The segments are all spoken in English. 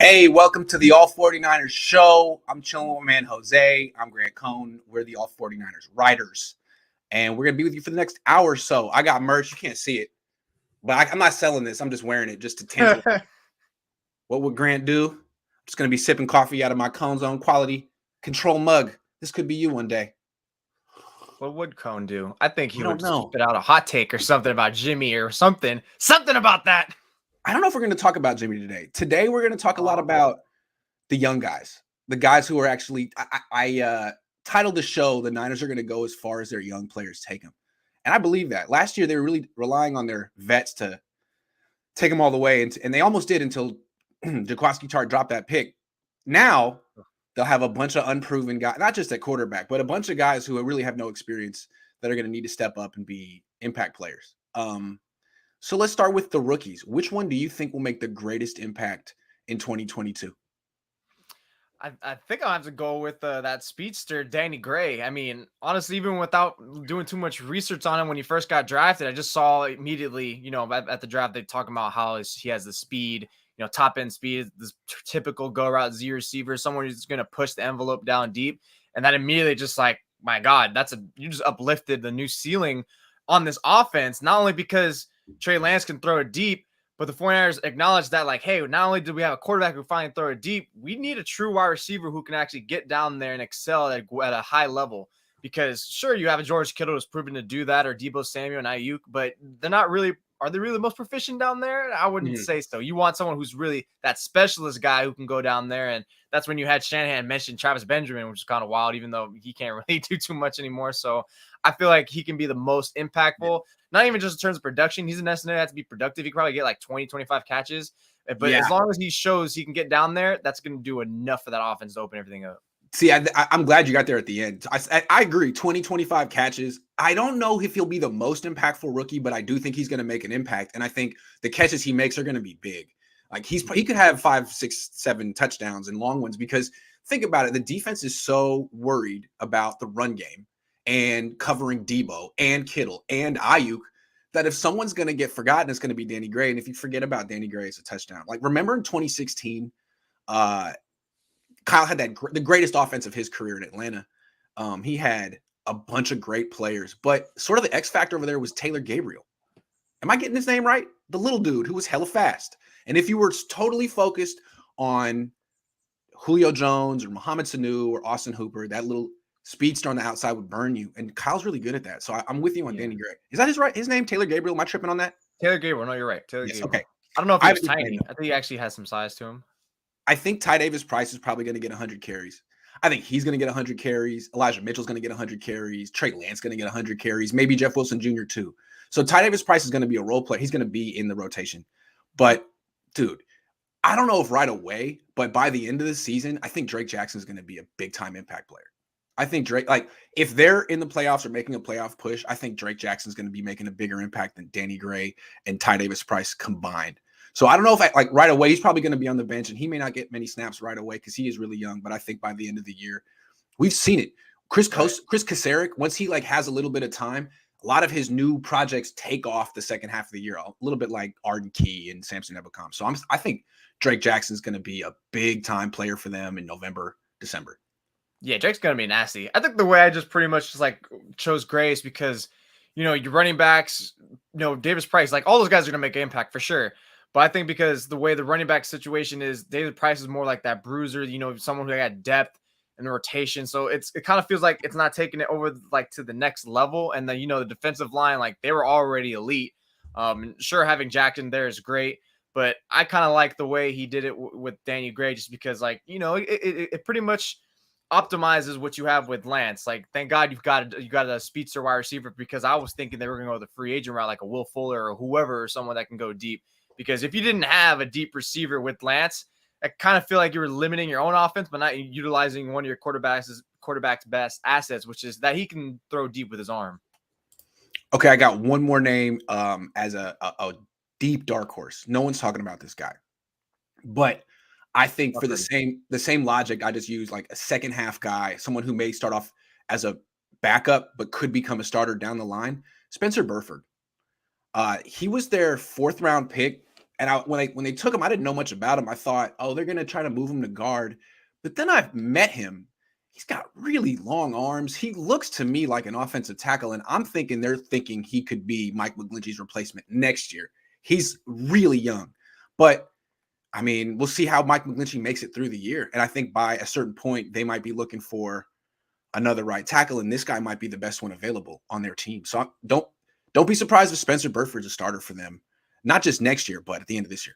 Hey, welcome to the All49ers show. I'm chilling with my man Jose. I'm Grant Cohn. We're the All49ers writers. And we're going to be with you for the next hour or so. I got merch. You can't see it. But I'm not selling this. I'm just wearing it just to tempt. What would Grant do? I'm just going to be sipping coffee out of my Cohn Zone quality control mug. This could be you one day. What would Cohn do? I think he would know. spit out a hot take or something about Jimmy or something. Something about that. I don't know if we're going to talk about Jimmy today. Today, we're going to talk a lot about the young guys. The guys who are actually I titled the show, The Niners Are Going to Go As Far As Their Young Players Take Them. And I believe that. Last year, they were really relying on their vets to take them all the way. And they almost did until Jaquiski Tartt dropped that pick. Now, they'll have a bunch of unproven guys, not just at quarterback, but a bunch of guys who really have no experience that are going to need to step up and be impact players. So let's start with the rookies. Which one do you think will make the greatest impact in 2022? I think I'll have to go with that speedster, Danny Gray. I mean, honestly, even without doing too much research on him when he first got drafted, I just saw immediately, at the draft, they talk about how he has the speed, top end speed, this typical go route Z receiver, someone who's going to push the envelope down deep. And that immediately just like, my God, you just uplifted the new ceiling on this offense, not only because Trey Lance can throw it deep, but the 49ers acknowledge that, like, hey, not only do we have a quarterback who finally throw it deep, we need a true wide receiver who can actually get down there and excel at a high level. Because, sure, you have a George Kittle who's proven to do that, or Deebo Samuel and Ayuk, but they're not really – are they really the most proficient down there? I wouldn't say so. You want someone who's really that specialist guy who can go down there, and that's when you had Shanahan mention Travis Benjamin, which is kind of wild, even though he can't really do too much anymore. So I feel like he can be the most impactful, not even just in terms of production. He's necessarily have to be productive. He can probably get like 20, 25 catches. But as long as he shows he can get down there, that's going to do enough for that offense to open everything up. See, I'm glad you got there at the end. I agree, 20, 25 catches. I don't know if he'll be the most impactful rookie, but I do think he's going to make an impact. And I think the catches he makes are going to be big. Like he could have 5, 6, 7 touchdowns and long ones, because think about it. The defense is so worried about the run game and covering Deebo and Kittle and Ayuk that if someone's going to get forgotten, it's going to be Danny Gray. And if you forget about Danny Gray, it's a touchdown. Like, remember in 2016, Kyle had the greatest offense of his career in Atlanta. He had a bunch of great players, but sort of the X factor over there was Taylor Gabriel. Am I getting his name right? The little dude who was hella fast. And if you were totally focused on Julio Jones or Mohamed Sanu or Austin Hooper, that little speedster on the outside would burn you. And Kyle's really good at that. So I'm with you on Danny Gray. Is that his name, Taylor Gabriel? Am I tripping on that? Taylor Gabriel. No, you're right. Taylor Gabriel. Okay. I don't know if he was tiny. I think he actually has some size to him. I think Ty Davis Price is probably going to get 100 carries. I think he's going to get 100 carries. Elijah Mitchell's going to get 100 carries. Trey Lance going to get 100 carries. Maybe Jeff Wilson Jr. too. So Ty Davis Price is going to be a role player. He's going to be in the rotation. But, dude, I don't know if right away, but by the end of the season, I think Drake Jackson is going to be a big-time impact player. I think Drake, like, if they're in the playoffs or making a playoff push, I think Drake Jackson is going to be making a bigger impact than Danny Gray and Ty Davis Price combined. So I don't know if right away, he's probably going to be on the bench, and he may not get many snaps right away because he is really young. But I think by the end of the year, we've seen it. Chris Kasarik, once he has a little bit of time, a lot of his new projects take off the second half of the year, a little bit like Arden Key and Samson Ebukam. So I think Drake Jackson is going to be a big time player for them in November, December. Yeah, Drake's going to be nasty. I think the way I just pretty much just chose Gray is because, your running backs, Davis Price, all those guys are going to make an impact for sure. But I think because the way the running back situation is, David Price is more like that bruiser, someone who got depth in the rotation. So it kind of feels like it's not taking it over to the next level. And then, the defensive line, they were already elite. Sure, having Jackson there is great, but I kind of like the way he did it with Danny Gray, just because it pretty much optimizes what you have with Lance. Thank God you got a speedster wide receiver, because I was thinking they were going to go the free agent route, like a Will Fuller or whoever, or someone that can go deep. Because if you didn't have a deep receiver with Lance, I kind of feel like you were limiting your own offense, but not utilizing one of your quarterback's best assets, which is that he can throw deep with his arm. Okay, I got one more name as a deep dark horse. No one's talking about this guy, but I think for the same logic, I just use a second half guy, someone who may start off as a backup but could become a starter down the line. Spencer Burford. He was their 4th round pick And when they took him, I didn't know much about him. I thought, oh, they're gonna try to move him to guard. But then I've met him. He's got really long arms. He looks to me like an offensive tackle, and I'm thinking they're thinking he could be Mike McGlinchey's replacement next year. He's really young, but I mean, we'll see how Mike McGlinchey makes it through the year. And I think by a certain point, they might be looking for another right tackle, and this guy might be the best one available on their team. So don't be surprised if Spencer Burford's a starter for them, not just next year, but at the end of this year.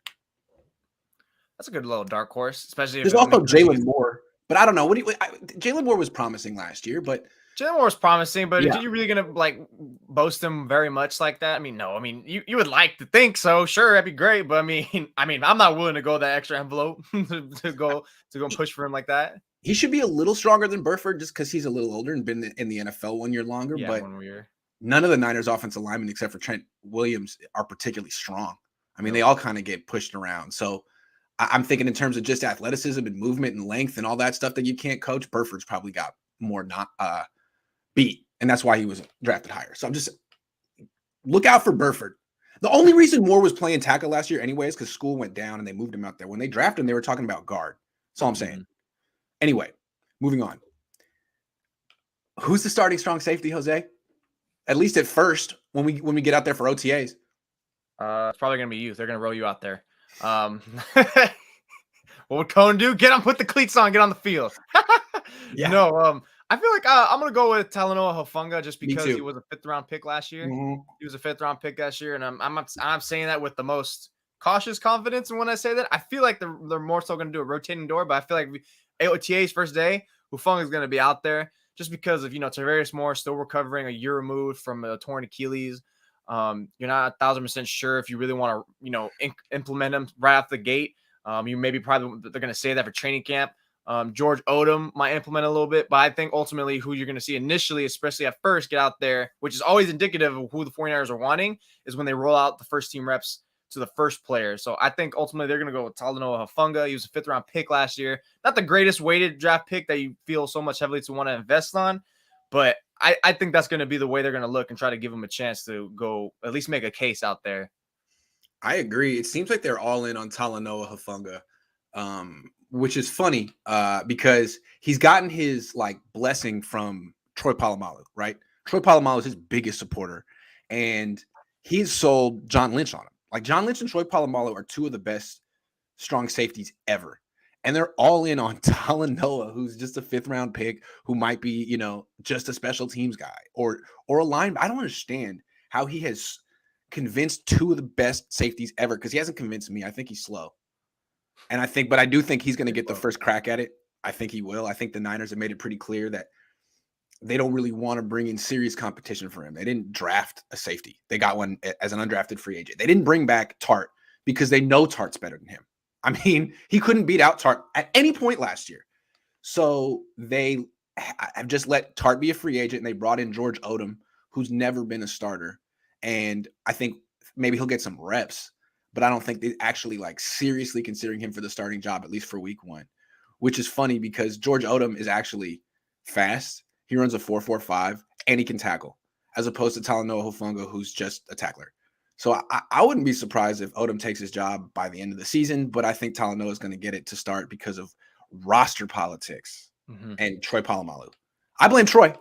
That's a good little dark horse, especially if there's also Jalen Moore. But I don't know. Jalen Moore was promising last year, but Jalen Moore was promising, but are you really gonna like boast him very much like that? I mean, no. I mean, you would like to think so. Sure, that'd be great, but I mean, I'm not willing to go that extra envelope to go push for him like that. He should be a little stronger than Burford just because he's a little older and been in the NFL 1 year longer. Yeah, but 1 year. None of the Niners offensive linemen except for Trent Williams are particularly strong. I mean, they all kind of get pushed around. So I'm thinking in terms of just athleticism and movement and length and all that stuff that you can't coach. Burford's probably got more not beat, and that's why he was drafted higher. So I'm just look out for Burford. The only reason Moore was playing tackle last year anyway is because school went down and they moved him out there. When they drafted him, they were talking about guard. That's all I'm saying. Anyway, moving on. Who's the starting strong safety, Jose? At least at first, when we get out there for OTAs. It's probably gonna be you. They're gonna roll you out there. What would Cohn do? Put the cleats on, get on the field. Yeah. No, I feel like I'm gonna go with Talanoa Hufanga just because he was a 5th round pick last year. Mm-hmm. He was a 5th round pick last year, and I'm saying that with the most cautious confidence. And when I say that, I feel like they're more so gonna do a rotating door, but I feel like OTA's first day, Hufanga is gonna be out there just because of Tarvarius Moore still recovering a year removed from a torn Achilles. You're not 1,000% sure if you really want to, implement him right off the gate. You maybe probably they're going to say that for training camp. George Odom might implement a little bit, but I think ultimately who you're going to see initially, especially at first, get out there, which is always indicative of who the 49ers are wanting, is when they roll out the first team reps to the first player. So I think ultimately they're going to go with Talanoa Hufanga. He was a 5th round pick last year. Not the greatest weighted draft pick that you feel so much heavily to want to invest on, but I think that's going to be the way they're going to look and try to give him a chance to go at least make a case out there. I agree. It seems like they're all in on Talanoa Hufanga, which is funny because he's gotten his blessing from Troy Polamalu, right? Troy Polamalu is his biggest supporter, and he's sold John Lynch on him. Like John Lynch and Troy Polamalu are 2 of the best strong safeties ever. And they're all in on Talanoa, who's just a 5th round pick, who might be, just a special teams guy or a line. I don't understand how he has convinced 2 of the best safeties ever, because he hasn't convinced me. I think he's slow. And I do think he's going to get the first crack at it. I think he will. I think the Niners have made it pretty clear that they don't really want to bring in serious competition for him. They didn't draft a safety. They got one as an undrafted free agent. They didn't bring back Tart because they know Tart's better than him. I mean, he couldn't beat out Tart at any point last year. So they have just let Tart be a free agent, and they brought in George Odom, who's never been a starter. And I think maybe he'll get some reps, but I don't think they actually seriously considering him for the starting job, at least for week 1, which is funny because George Odom is actually fast. He runs a 4.45 and he can tackle, as opposed to Talanoa Hufanga, who's just a tackler. So I wouldn't be surprised if Odom takes his job by the end of the season, but I think Talanoa is going to get it to start because of roster politics and Troy Polamalu. I blame Troy.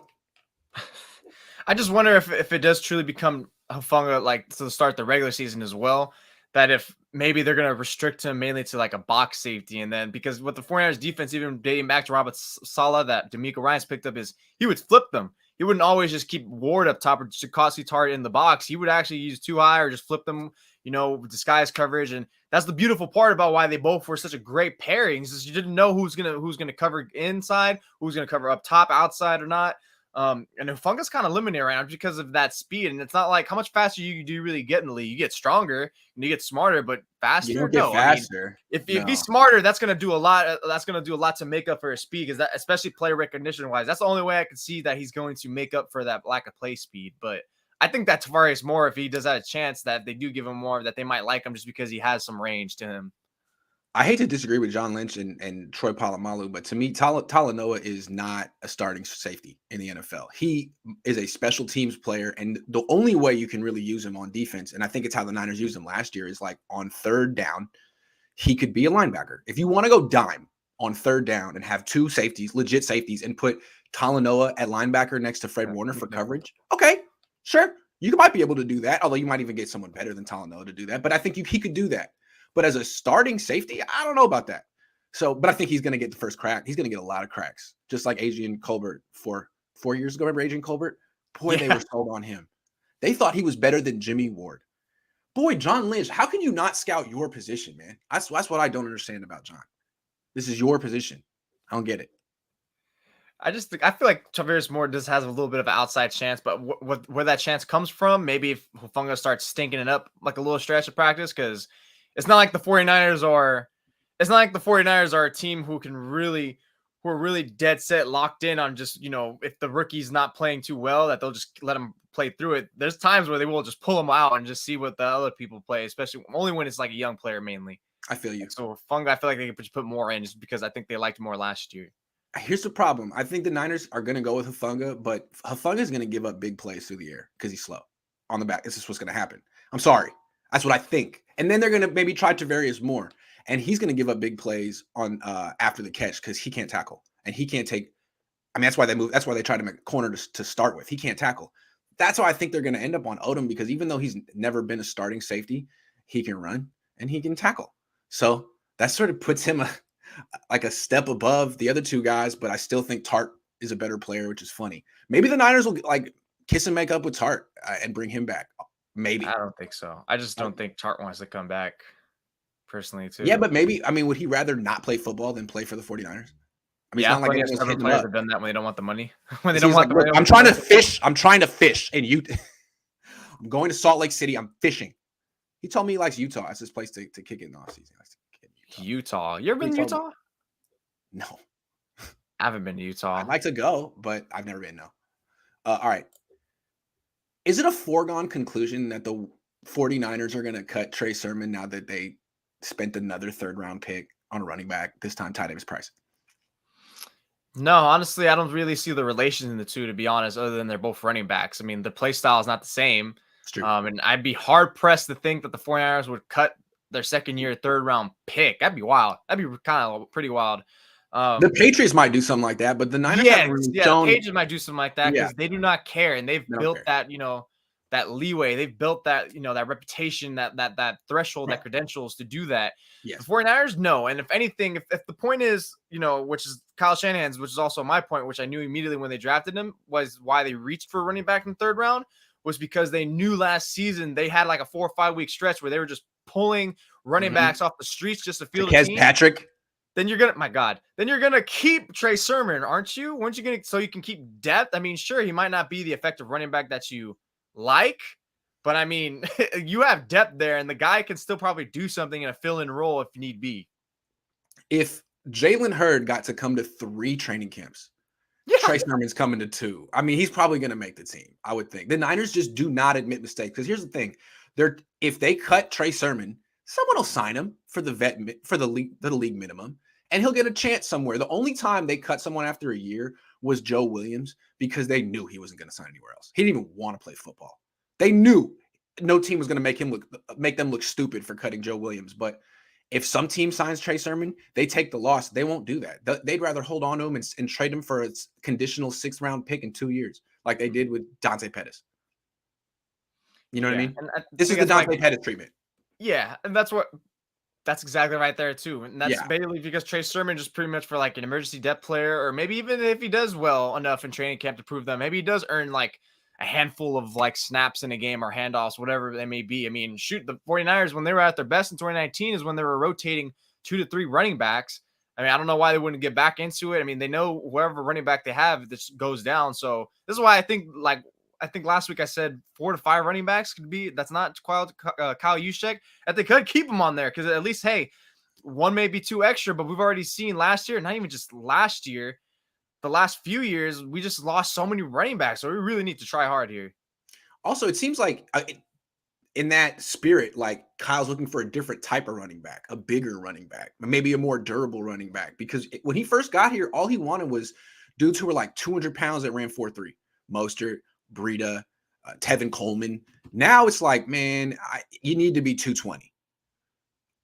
I just wonder if it does truly become Hufanga to start the regular season as well, that if maybe they're going to restrict him mainly to a box safety, and then because what the 49ers defense, even dating back to Robert Saleh that D'Amico Ryans picked up, is he would flip them. He wouldn't always just keep Ward up top or Chakosky Tart in the box. He would actually use 2 high or just flip them, with disguise coverage. And that's the beautiful part about why they both were such a great pairing. Is you didn't know who's gonna cover inside, who's gonna cover up top, outside or not. And Hufanga's kind of limited right now because of that speed. And it's not like how much faster do you really get in the league. You get stronger and you get smarter, but faster. You don't get faster. I mean, if he's smarter, that's going to do a lot. That's going to do a lot to make up for his speed, because that, especially play recognition wise, that's the only way I can see that he's going to make up for that lack of play speed. But I think that Tarvarius Moore, if he does have a chance that they do give him more, that they might like him just because he has some range to him. I hate to disagree with John Lynch and Troy Polamalu, but to me, Talanoa is not a starting safety in the NFL. He is a special teams player, and the only way you can really use him on defense, and I think it's how the Niners used him last year, is like on third down, he could be a linebacker. If you want to go dime on third down and have two safeties, legit safeties, and put Talanoa at linebacker next to Fred Warner for coverage, okay, sure. You might be able to do that, although you might even get someone better than Talanoa to do that, but I think he could do that. But as a starting safety, I don't know about that. So, but I think he's going to get the first crack. He's going to get a lot of cracks, just like Adrian Colbert 4 years ago. Remember Adrian Colbert? Boy, They were sold on him. They thought he was better than Jimmy Ward. Boy, John Lynch, how can you not scout your position, man? That's what I don't understand about John. This is your position. I don't get it. I feel like Travis Moore just has a little bit of an outside chance, but where that chance comes from, maybe if Hufanga starts stinking it up like a little stretch of practice, because it's not like the 49ers are a team who are really dead set locked in on just, if the rookie's not playing too well, that they'll just let him play through it. There's times where they will just pull him out and just see what the other people play, especially only when it's like a young player mainly. I feel you. So Hufanga, I feel like they could put more in just because I think they liked more last year. Here's the problem. I think the Niners are going to go with Hufanga, but Hufanga is going to give up big plays through the air because he's slow on the back. This is what's going to happen. I'm sorry. That's what I think. And then they're going to maybe try Tavarius more, and he's going to give up big plays on after the catch because he can't tackle and he can't take. I mean, that's why they move. That's why they try to make a corner to start with. He can't tackle. That's why I think they're going to end up on Odom, because even though he's never been a starting safety, he can run and he can tackle. So that sort of puts him like a step above the other two guys. But I still think Tart is a better player, which is funny. Maybe the Niners will like kiss and make up with Tart and bring him back. Maybe. I don't think so. I just don't think Tart wants to come back personally, too. Yeah, but maybe, I mean, would he rather not play football than play for the 49ers? I mean, yeah, it's not like other players have done that when they don't want the money. When they don't want like, the money. I'm trying to fish. I'm trying to fish. And I'm going to Salt Lake City. I'm fishing. He told me he likes Utah. It's his place to kick it in the offseason. Utah. You ever been to Utah? No. I haven't been to Utah. I'd like to go, but I've never been, no. All right. Is it a foregone conclusion that the 49ers are going to cut Trey Sermon now that they spent another third-round pick on a running back, this time Ty Davis-Price? No, honestly, I don't really see the relation in the two, to be honest, other than they're both running backs. I mean, the play style is not the same. It's true. And I'd be hard-pressed to think that the 49ers would cut their second-year, third-round pick. That'd be wild. That'd be kind of pretty wild. The Patriots might do something like that, but the Niners the Patriots might do something like that because they do not care, and they've built that, that leeway. They've built that, that reputation, that threshold, that credentials to do that. Yes. The 49ers, no. And if anything, if the point is, which is Kyle Shanahan's, which is also my point, which I knew immediately when they drafted him, was why they reached for a running back in the third round, was because they knew last season they had like a 4 or 5 week stretch where they were just pulling running backs off the streets just to field a team. Patrick. Then you're gonna keep Trey Sermon, aren't you? Weren't you gonna, so you can keep depth? I mean, sure, he might not be the effective running back that you like, but I mean, you have depth there, and the guy can still probably do something in a fill-in role if need be. If Jalen Hurd got to come to 3 training camps, Trey Sermon's coming to 2. I mean, he's probably going to make the team, I would think. The Niners just do not admit mistakes, because here's the thing: if they cut Trey Sermon, someone will sign him for the league minimum, and he'll get a chance somewhere. The only time they cut someone after a year was Joe Williams, because they knew he wasn't going to sign anywhere else. He didn't even want to play football. They knew no team was going to make them look stupid for cutting Joe Williams. But if some team signs Trey Sermon, they take the loss. They won't do that. They'd rather hold on to him and trade him for a conditional 6th-round pick in 2 years, like they did with Dante Pettis. You know what I mean? This is the Dante Pettis treatment. Yeah, and that's exactly right there too. And that's basically because Trey Sermon just pretty much for like an emergency depth player, or maybe even if he does well enough in training camp to prove that, maybe he does earn like a handful of like snaps in a game or handoffs, whatever they may be. I mean, shoot, the 49ers, when they were at their best in 2019 is when they were rotating 2 to 3 running backs. I mean, I don't know why they wouldn't get back into it. I mean, they know wherever running back they have, this goes down. So this is why I think last week I said 4 to 5 running backs could be. That's not Kyle Juszczyk. That they could keep him on there because at least, hey, one may be 2 extra. But we've already seen last year, not even just last year, the last few years, we just lost so many running backs. So we really need to try hard here. Also, it seems like in that spirit, like Kyle's looking for a different type of running back, a bigger running back, maybe a more durable running back. Because when he first got here, all he wanted was dudes who were like 200 pounds that ran 4.3. Mostert, Breida, Tevin Coleman. Now it's like, man, you need to be 220.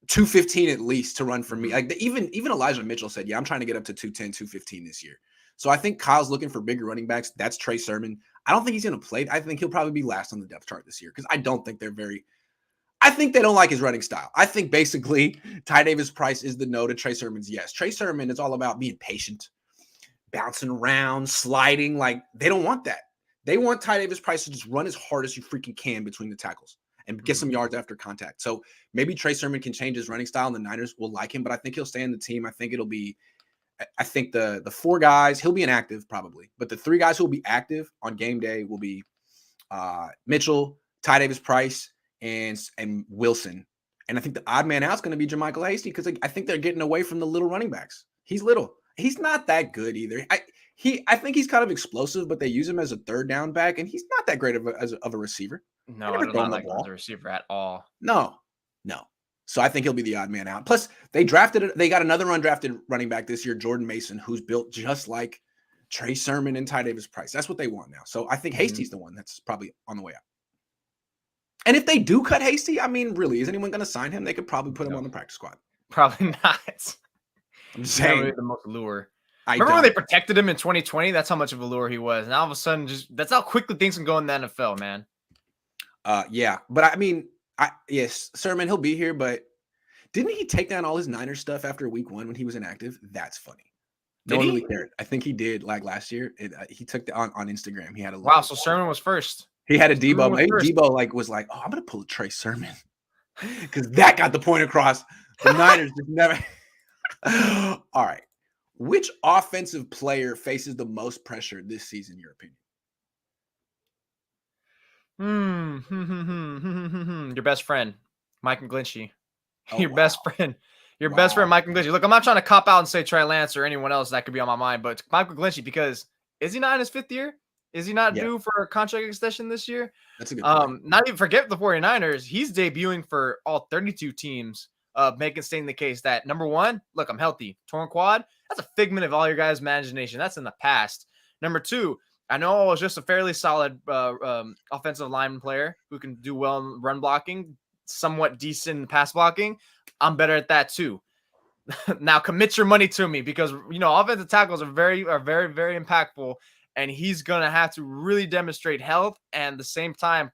215 at least to run for me. Like even Elijah Mitchell said, yeah, I'm trying to get up to 210, 215 this year. So I think Kyle's looking for bigger running backs. That's Trey Sermon. I don't think he's going to play. I think he'll probably be last on the depth chart this year because I don't think I think they don't like his running style. I think basically Ty Davis Price is the no to Trey Sermon's yes. Trey Sermon is all about being patient, bouncing around, sliding. Like they don't want that. They want Ty Davis Price to just run as hard as you freaking can between the tackles and get some yards after contact. So maybe Trey Sermon can change his running style and the Niners will like him, but I think he'll stay in the team. I think the 4 guys, he'll be inactive probably, but the 3 guys who will be active on game day will be Mitchell, Ty Davis Price, and Wilson. And I think the odd man out is going to be JaMychal Hasty because I think they're getting away from the little running backs. He's little. He's not that good either. I think he's kind of explosive, but they use him as a third down back, and he's not that great of a receiver. No, I do not like him as a receiver at all. No. So I think he'll be the odd man out. Plus, they got another undrafted running back this year, Jordan Mason, who's built just like Trey Sermon and Ty Davis Price. That's what they want now. So I think Hasty's the one that's probably on the way out. And if they do cut Hasty, I mean, really, is anyone going to sign him? They could probably put him on the practice squad. Probably not. I'm just saying. The most lure. Remember when they protected him in 2020? That's how much of a lure he was. And all of a sudden, that's how quickly things can go in the NFL, man. Yeah. But I mean, yes, Sermon, he'll be here, but didn't he take down all his Niners stuff after week 1 when he was inactive? That's funny. No one really cared. I think he did like last year. He took on Instagram. He had a wow. So Sermon was first. He had a Debo. Maybe Debo was like, oh, I'm gonna pull a Trey Sermon because that got the point across. The Niners just never. All right. Which offensive player faces the most pressure this season, in your opinion? Your best friend, Mike McGlinchey. Oh, Your best friend, Mike McGlinchey. Look, I'm not trying to cop out and say Trey Lance or anyone else that could be on my mind, but Mike McGlinchey, because is he not in his 5th year? Is he not due for a contract extension this year? That's a good point. Not even forget the 49ers. He's debuting for all 32 teams, stating the case that, number 1, look, I'm healthy. Torn quad, that's a figment of all your guys' imagination. That's in the past. Number 2, I know I was just a fairly solid offensive lineman player who can do well in run blocking, somewhat decent in pass blocking. I'm better at that too. Now commit your money to me because, offensive tackles are very, very impactful. And he's going to have to really demonstrate health and at the same time,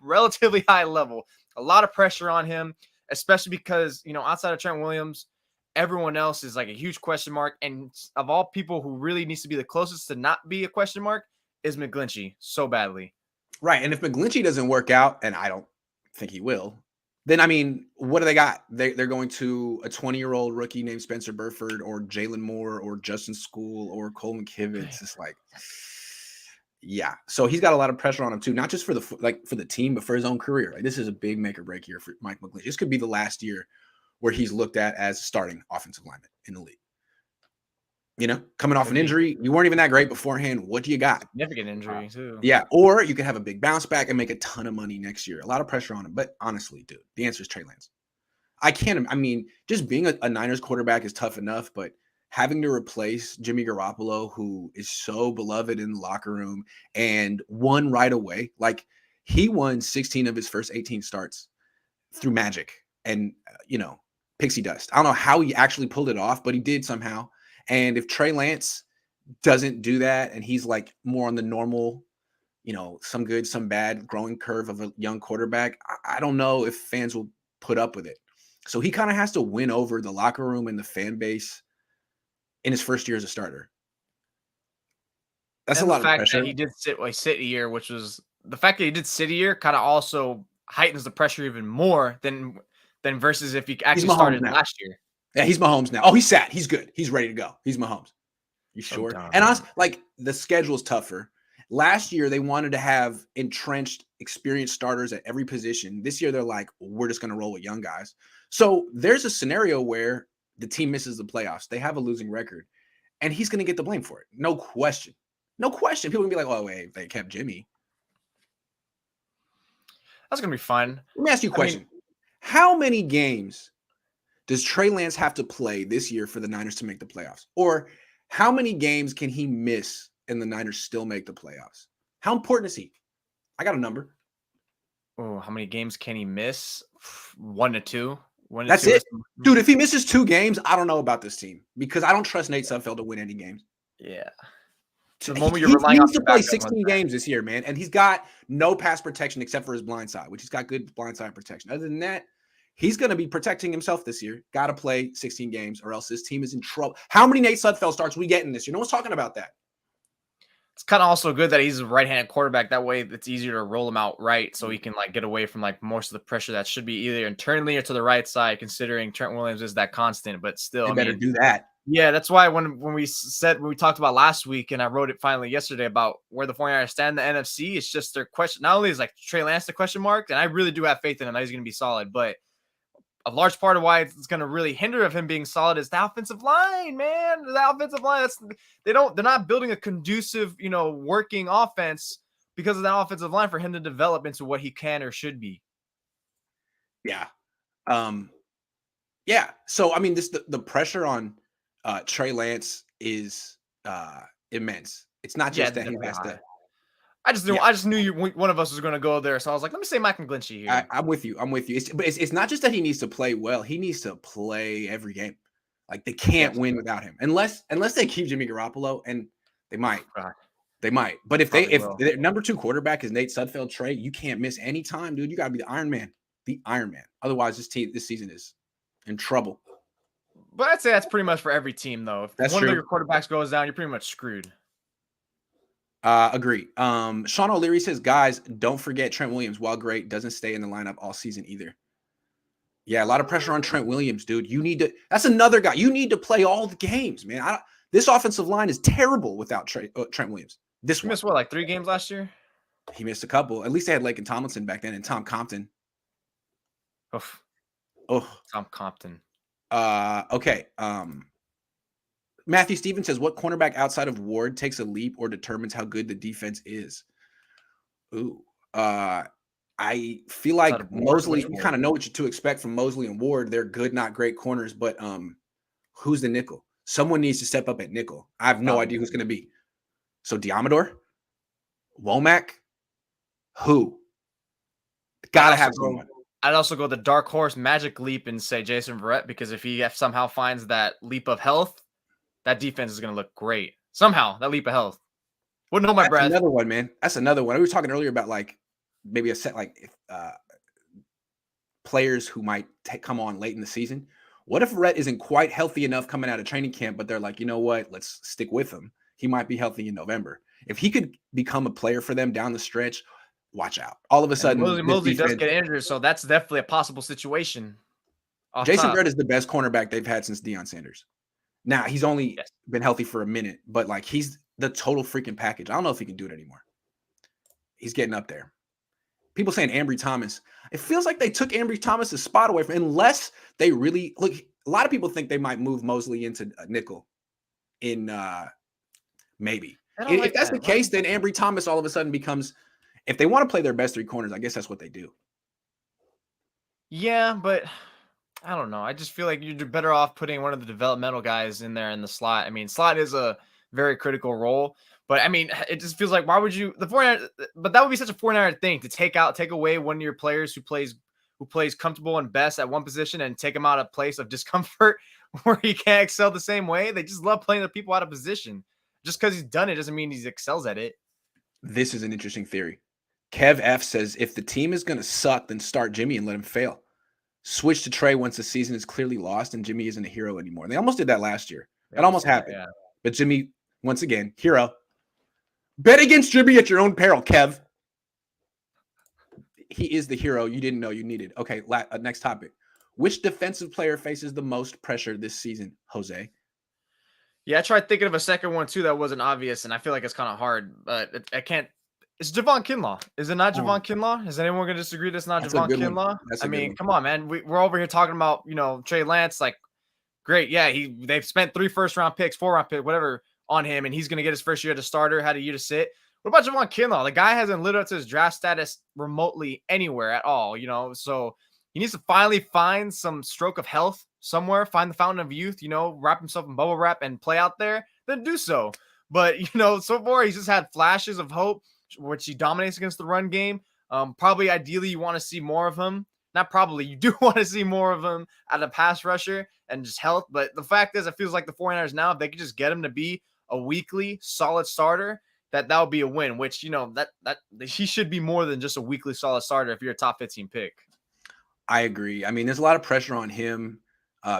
relatively high level. A lot of pressure on him, especially because, outside of Trent Williams, everyone else is like a huge question mark. And of all people who really needs to be the closest to not be a question mark is McGlinchey so badly. Right. And if McGlinchey doesn't work out, and I don't think he will, then, I mean, what do they got? They're going to a 20-year-old rookie named Spencer Burford or Jalen Moore or Justin School or Cole McKivitz. It's like, yeah. So he's got a lot of pressure on him too, not just for the team, but for his own career. Like, this is a big make or break year for Mike McGlinchey. This could be the last year where he's looked at as starting offensive lineman in the league. Coming off an injury, you weren't even that great beforehand. What do you got? Significant injury too. Yeah, or you could have a big bounce back and make a ton of money next year. A lot of pressure on him. But honestly, dude, the answer is Trey Lance. Just being a Niners quarterback is tough enough, but having to replace Jimmy Garoppolo, who is so beloved in the locker room and won right away. Like, he won 16 of his first 18 starts through magic and, pixie dust. I don't know how he actually pulled it off, but he did somehow. And if Trey Lance doesn't do that and he's like more on the normal, some good, some bad growing curve of a young quarterback, I don't know if fans will put up with it. So he kind of has to win over the locker room and the fan base in his first year as a starter. That's a lot of pressure. That he did sit a year, which was the fact that he did sit a year kind of also heightens the pressure even more than versus if he actually started last year. Yeah, he's Mahomes now. Oh, he sat. He's good. He's ready to go. He's Mahomes. You sure? And the schedule's tougher. Last year, they wanted to have entrenched, experienced starters at every position. This year, they're like, we're just going to roll with young guys. So there's a scenario where the team misses the playoffs. They have a losing record, and he's going to get the blame for it. No question. No question. People can be like, oh, wait, they kept Jimmy. That's gonna be fun. Let me ask you a question. How many games does Trey Lance have to play this year for the Niners to make the playoffs? Or how many games can he miss and the Niners still make the playoffs? How important is he? I got a number. Oh, how many games can he miss? 1 to 2. 1 to That's 2. it. Dude, if he misses 2 games, I don't know about this team because I don't trust Nate Sudfeld to win any games. Yeah. He relying needs on to play 16 games this year, man. And he's got no pass protection except for his blind side, which he's got good blind side protection. Other than that, he's going to be protecting himself this year. Got to play 16 games or else his team is in trouble. How many Nate Sudfeld starts we getting this year? No one's talking about that. It's kind of also good that he's a right-handed quarterback. That way it's easier to roll him out right so he can like get away from like most of the pressure that should be either internally or to the right side, considering Trent Williams is that constant, but still, They better do that. Yeah, that's why when we talked about last week and I wrote it finally yesterday about where the 49ers stand in the NFC, it's just their question. Not only is like Trey Lance the question mark, and I really do have faith in him that he's going to be solid, but a large part of why it's going to really hinder of him being solid is the offensive line, man. The offensive line, they're not building a conducive, working offense because of that offensive line for him to develop into what he can or should be. Yeah. Yeah. So, I mean, the pressure on Trey Lance is immense. It's not just that he has to. I just knew one of us was going to go there, so I was like, let me say Mike McGlinchey here. I'm with you. It's not just that he needs to play well. He needs to play every game. Like they can't win without him, unless they keep Jimmy Garoppolo, and they might. They might. But if their number 2 quarterback is Nate Sudfeld, Trey, you can't miss any time, dude. You got to be the Iron Man. The Iron Man. Otherwise, this season is in trouble. But I'd say that's pretty much for every team, though. If one of your quarterbacks goes down, you're pretty much screwed. Agree. Sean O'Leary says, guys, don't forget Trent Williams, while great, doesn't stay in the lineup all season either. Yeah, a lot of pressure on Trent Williams, dude. That's another guy. You need to play all the games, man. This offensive line is terrible without Trent Williams. He missed like 3 games last year? He missed a couple. At least they had Laken Tomlinson back then and Tom Compton. Tom Compton. Okay. Matthew Stevens says, what cornerback outside of Ward takes a leap or determines how good the defense is? I feel like Mosley, you kind of know what to expect from Mosley and Ward. They're good, not great corners, but who's the nickel? Someone needs to step up at nickel. I have no idea who's going to be. So Diamador? Womack? Who? Gotta have someone. I'd also go the dark horse magic leap and say Jason Verrett, because if he somehow finds that leap of health, that defense is going to look great. Somehow, that leap of health. Wouldn't hold my breath. Another one, man. That's another one. We were talking earlier about like maybe a set like players who might come on late in the season. What if Verrett isn't quite healthy enough coming out of training camp, but they're like, you know what? Let's stick with him. He might be healthy in November. If he could become a player for them down the stretch, watch out. All of a sudden, Mosley does get injured, so that's definitely a possible situation. Jason Verrett is the best cornerback they've had since Deion Sanders. Now, he's only been healthy for a minute, but like he's the total freaking package. I don't know if he can do it anymore. He's getting up there. People saying Ambry Thomas. It feels like they took Ambry Thomas's spot away from him, unless they really look. A lot of people think they might move Mosley into a nickel in maybe. If that's the case, then Ambry Thomas all of a sudden becomes, if they want to play their best 3 corners, I guess that's what they do. Yeah, but I don't know. I just feel like you're better off putting one of the developmental guys in there in the slot. I mean, slot is a very critical role, but I mean, it just feels like, why would you, but that would be such a 49er thing to take away one of your players who plays comfortable and best at one position and take him out of place of discomfort where he can't excel the same way. They just love playing the people out of position. Just because he's done it doesn't mean he excels at it. This is an interesting theory. Kev F says, if the team is going to suck, then start Jimmy and let him fail. Switch to Trey once the season is clearly lost and Jimmy isn't a hero anymore. They almost did that last year. It almost happened. Yeah. But Jimmy, once again, hero. Bet against Jimmy at your own peril, Kev. He is the hero you didn't know you needed. Okay, next topic. Which defensive player faces the most pressure this season, Jose? Yeah, I tried thinking of a second one, too, that wasn't obvious, and I feel like it's kind of hard, but I can't. It's Javon Kinlaw. Is it not Javon Kinlaw? Is anyone going to disagree that's not Javon Kinlaw? I mean, come on, man. We're over here talking about, Trey Lance, like, great. Yeah, they've spent 3 first-round picks, 4-round picks, whatever, on him, and he's going to get his first year as a starter, had a year to sit. What about Javon Kinlaw? The guy hasn't lived up to his draft status remotely anywhere at all, so he needs to finally find some stroke of health somewhere, find the fountain of youth, wrap himself in bubble wrap and play out there, then do so. But, so far he's just had flashes of hope, which he dominates against the run game. Probably ideally you want to see more of him. Not probably, you do want to see more of him at a pass rusher and just health. But the fact is, it feels like the 49ers now, if they could just get him to be a weekly solid starter, that would be a win, which, that he should be more than just a weekly solid starter if you're a top 15 pick. I agree. I mean, there's a lot of pressure on him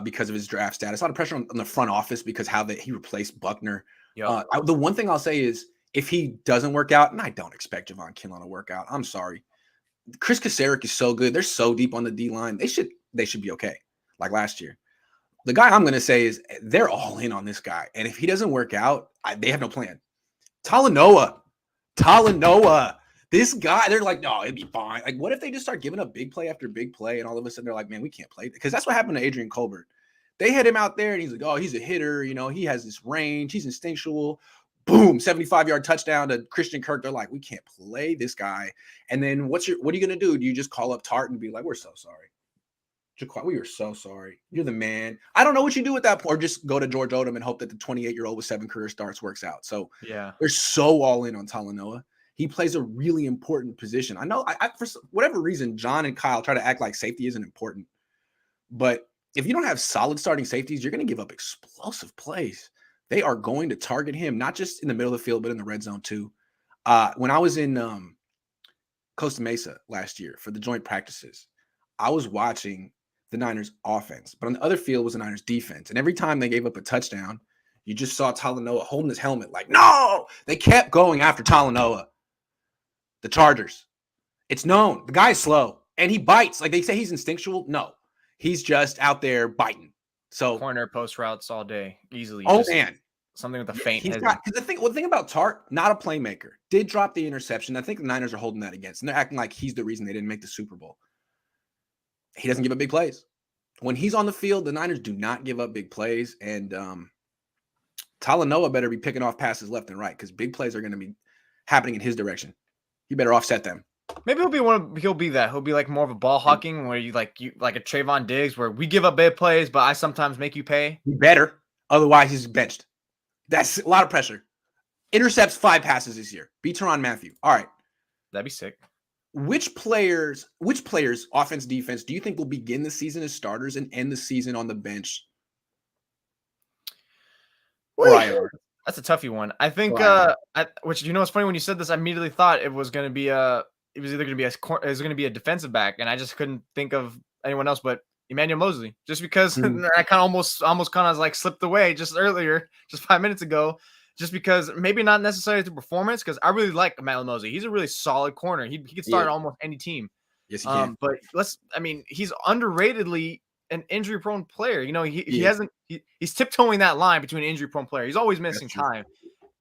because of his draft status, a lot of pressure on the front office because he replaced Buckner. Yep. The one thing I'll say is if he doesn't work out, and I don't expect Javon Kinlaw to work out, I'm sorry. Chris Kasarik is so good. They're so deep on the D-line. They should be okay, like last year. The guy I'm going to say is they're all in on this guy. And if he doesn't work out, they have no plan. Talanoa. This guy, they're like, no, it'd be fine. Like, what if they just start giving up big play after big play, and all of a sudden they're like, man, we can't play? Because that's what happened to Adrian Colbert. They had him out there, and he's like, oh, he's a hitter. He has this range. He's instinctual. Boom, 75-yard touchdown to Christian Kirk. They're like, we can't play this guy. And then what are you going to do? Do you just call up Tart and be like, we're so sorry? We are so sorry. You're the man. I don't know what you do with that. Or just go to George Odom and hope that the 28-year-old with 7 career starts works out. So yeah, they're so all in on Talanoa. He plays a really important position. I know for whatever reason, John and Kyle try to act like safety isn't important. But if you don't have solid starting safeties, you're going to give up explosive plays. They are going to target him, not just in the middle of the field, but in the red zone too. When I was in Costa Mesa last year for the joint practices, I was watching the Niners offense, but on the other field was the Niners defense. And every time they gave up a touchdown, you just saw Talanoa holding his helmet like, no, they kept going after Talanoa. The Chargers. It's known. The guy is slow and he bites. Like they say he's instinctual. No, he's just out there biting. So corner post routes all day, easily. Oh, man. Something with a faint. The thing about Tart, not a playmaker, did drop the interception. I think the Niners are holding that against, and they're acting like he's the reason they didn't make the Super Bowl. He doesn't give up big plays. When he's on the field, the Niners do not give up big plays, and Talanoa better be picking off passes left and right because big plays are going to be happening in his direction. He better offset them. Maybe he'll be that. He'll be like more of a ball hawking where you like a Trayvon Diggs where we give up big plays, but I sometimes make you pay. He better. Otherwise, he's benched. That's a lot of pressure. Intercepts 5 passes this year. Beat Tyrann Mathieu. All right. That'd be sick. Which players, offense, defense, do you think will begin the season as starters and end the season on the bench? That's a toughy one. I think, what's funny when you said this, I immediately thought it was going to be a defensive back, and I just couldn't think of anyone else but Emmanuel Mosley, just because I kind of almost kind of like slipped away just 5 minutes ago, just because maybe not necessarily the performance, because I really like Emmanuel Mosley. He's a really solid corner. He could start almost any team. Yes, he can. But he's underratedly an injury-prone player. He's tiptoeing that line between an injury-prone player. He's always missing time,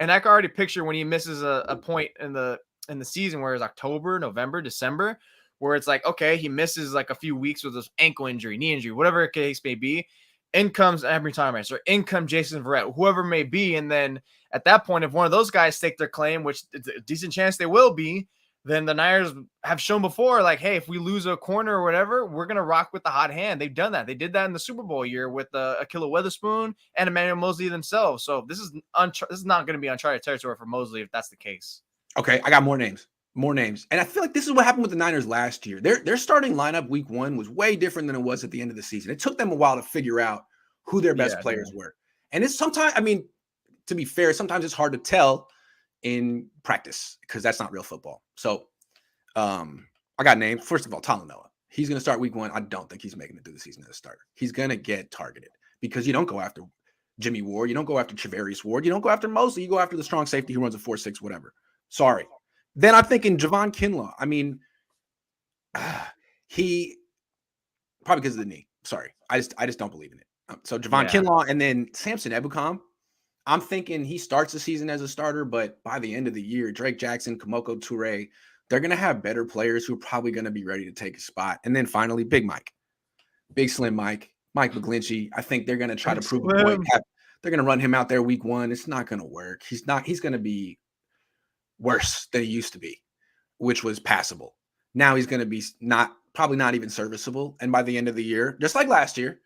and I can already picture when he misses a point in the season where it's October, November, December, where it's like, okay, he misses like a few weeks with his ankle injury, knee injury, whatever the case may be. In comes Emory Thomas or in comes Jason Verrett, whoever it may be. And then at that point, if one of those guys stake their claim, which it's a decent chance they will be, then the Niners have shown before, like, hey, if we lose a corner or whatever, we're going to rock with the hot hand. They've done that. They did that in the Super Bowl year with Akilla Weatherspoon and Emmanuel Mosley themselves. So this is not going to be uncharted territory for Mosley if that's the case. Okay, I got more names. And I feel like this is what happened with the Niners last year. Their starting lineup week 1 was way different than it was at the end of the season. It took them a while to figure out who their best players were. And it's sometimes, to be fair, sometimes it's hard to tell in practice because that's not real football. So I got named. First of all, Talanoa. He's going to start week 1. I don't think he's making it through the season as a starter. He's going to get targeted because you don't go after Jimmy Ward. You don't go after Travarius Ward. You don't go after Mosley. You go after the strong safety who runs a 4.6, whatever. Sorry. Then I'm thinking Javon Kinlaw. He probably because of the knee. Sorry. I just don't believe in it. So Javon Kinlaw and then Samson Ebukam. I'm thinking he starts the season as a starter, but by the end of the year, Drake Jackson, Kamoko Toure, they're going to have better players who are probably going to be ready to take a spot. And then finally, Big Slim Mike McGlinchey. I think they're going to try to prove a point. They're going to run him out there week 1. It's not going to work. He's going to be worse than he used to be, which was passable. Now he's going to be probably not even serviceable. And by the end of the year, just like last year,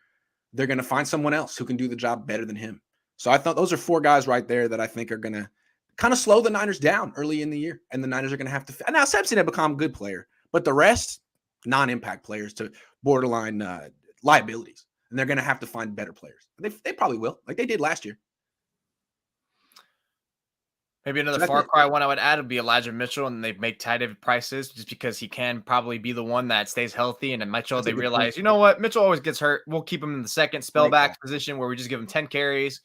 they're going to find someone else who can do the job better than him. So I thought those are 4 guys right there that I think are going to kind of slow the Niners down early in the year. And the Niners are going to have to – now Simpson had become a good player, but the rest, non-impact players to borderline liabilities. And they're going to have to find better players. They probably will, like they did last year. Maybe another far cry one I would add would be Elijah Mitchell, and they make tight end prices just because he can probably be the one that stays healthy. And then Mitchell, they realize, you know what? Mitchell always gets hurt. We'll keep him in the second spellback position where we just give him 10 carries.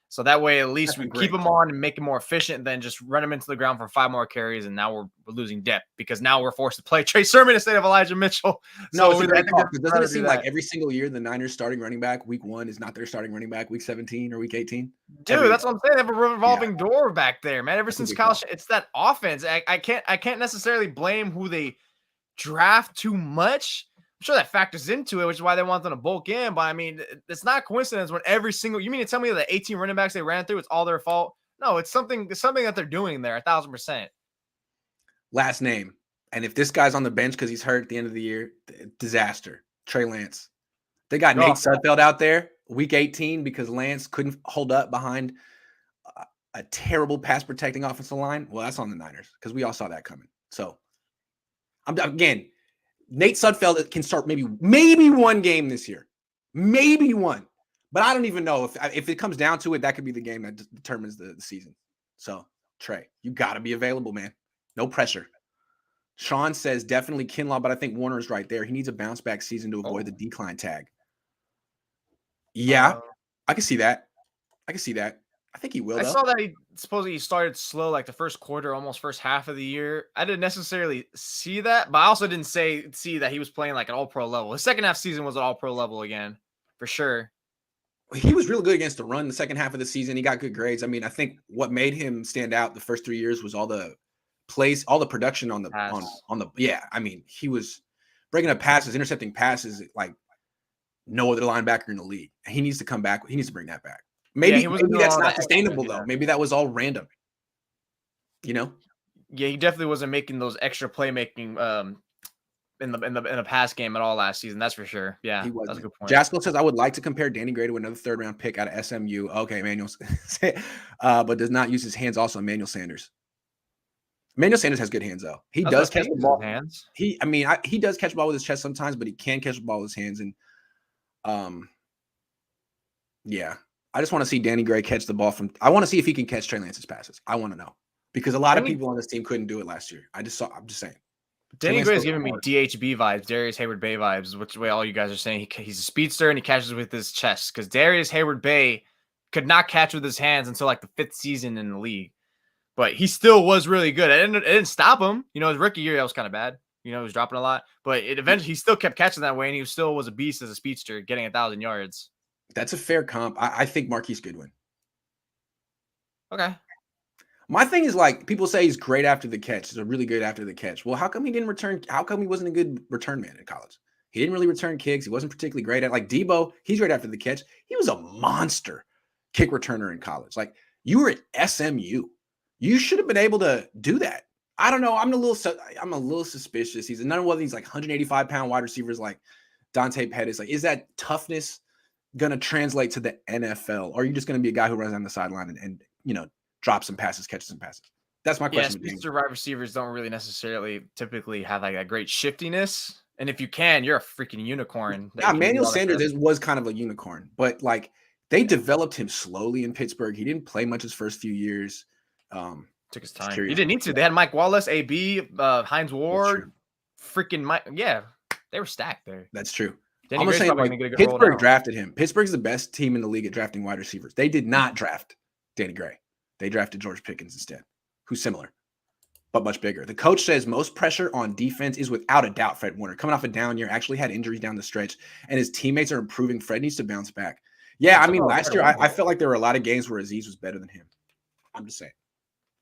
So that way, at least we keep him on and make him more efficient than just run him into the ground for 5 more carries. And now we're losing depth because now we're forced to play Trey Sermon instead of Elijah Mitchell. No, so doesn't it seem like every single year the Niners starting running back week 1 is not their starting running back week 17 or week 18? Dude, that's what I'm saying. They have a revolving door back there, man. Ever since Kyle, it's that offense. I can't necessarily blame who they draft too much. I'm sure that factors into it, which is why they want them to bulk in. But I mean, it's not coincidence when every single. You mean to tell me that the 18 running backs they ran through, it's all their fault? No, it's something that they're doing there, 1,000%. Last name, and if this guy's on the bench because he's hurt at the end of the year, disaster. Trey Lance. They got Nate Sudfeld out there week 18 because Lance couldn't hold up behind a terrible pass protecting offensive line. Well, that's on the Niners because we all saw that coming. So, again. Nate Sudfeld can start maybe one game this year, maybe one, but I don't even know if it comes down to it. That could be the game that determines the season. So Trey, you got to be available, man. No pressure. Sean says definitely Kinlaw, but I think Warner's right there. He needs a bounce back season to avoid the decline tag. Yeah, I can see that. I think he will. I saw that he supposedly started slow, like the first quarter, almost first half of the year. I didn't necessarily see that, but I also didn't see that he was playing like an all-pro level. His second half season was an all-pro level again, for sure. He was really good against the run the second half of the season. He got good grades. I mean, I think what made him stand out the first 3 years was all the plays, all the production on the yeah. I mean, he was breaking up passes, intercepting passes like no other linebacker in the league. He needs to come back. He needs to bring that back. Maybe that's not sustainable though. Maybe that was all random. You know? Yeah, he definitely wasn't making those extra playmaking in the pass game at all last season. That's for sure. Yeah, that's a good point. Jaskell says I would like to compare Danny Gray to another 3rd round pick out of SMU. Okay, Emmanuel, but does not use his hands. Also, Emmanuel Sanders. Emmanuel Sanders has good hands though. He does catch the ball. Hands. He does catch the ball with his chest sometimes, but he can catch the ball with his hands. And yeah. I just want to see Danny Gray catch the ball I want to see if he can catch Trey Lance's passes. I want to know because a lot of people on this team couldn't do it last year. I'm just saying. Danny Gray is giving me DHB vibes, Darius Hayward-Bay vibes, which way all you guys are saying. He's a speedster and he catches with his chest because Darius Hayward-Bay could not catch with his hands until like the 5th season in the league, but he still was really good. It didn't stop him. You know, his rookie year that was kind of bad. You know, he was dropping a lot, but eventually he still kept catching that way, and he still was a beast as a speedster, getting 1,000 yards. That's a fair comp. I think Marquis Goodwin. Okay. My thing is like people say he's great after the catch. He's a really good after the catch. Well, how come he didn't return? How come he wasn't a good return man in college? He didn't really return kicks. He wasn't particularly great at like Debo. He's great after the catch. He was a monster kick returner in college. Like you were at SMU. You should have been able to do that. I don't know. I'm a little suspicious. He's another one of these like 185-pound wide receivers like Dante Pettis. Like, is that toughness going to translate to the NFL? Or are you just going to be a guy who runs on the sideline and you know, drops some passes, catches some passes? That's my question. Yeah, speedster wide receivers don't really necessarily typically have like a great shiftiness. And if you can, you're a freaking unicorn. Yeah, Emmanuel Sanders was kind of a unicorn, but like they developed him slowly in Pittsburgh. He didn't play much his first few years. Took his time. He didn't need to. They had Mike Wallace, AB, Hines Ward, freaking Mike. Yeah, they were stacked there. That's true. I'm saying like, Pittsburgh drafted him. Pittsburgh's the best team in the league at drafting wide receivers. They did not draft Danny Gray. They drafted George Pickens instead, who's similar, but much bigger. The coach says most pressure on defense is without a doubt Fred Warner. Coming off a down year, actually had injuries down the stretch, and his teammates are improving. Fred needs to bounce back. Yeah, I mean, last year I felt like there were a lot of games where Aziz was better than him. I'm just saying.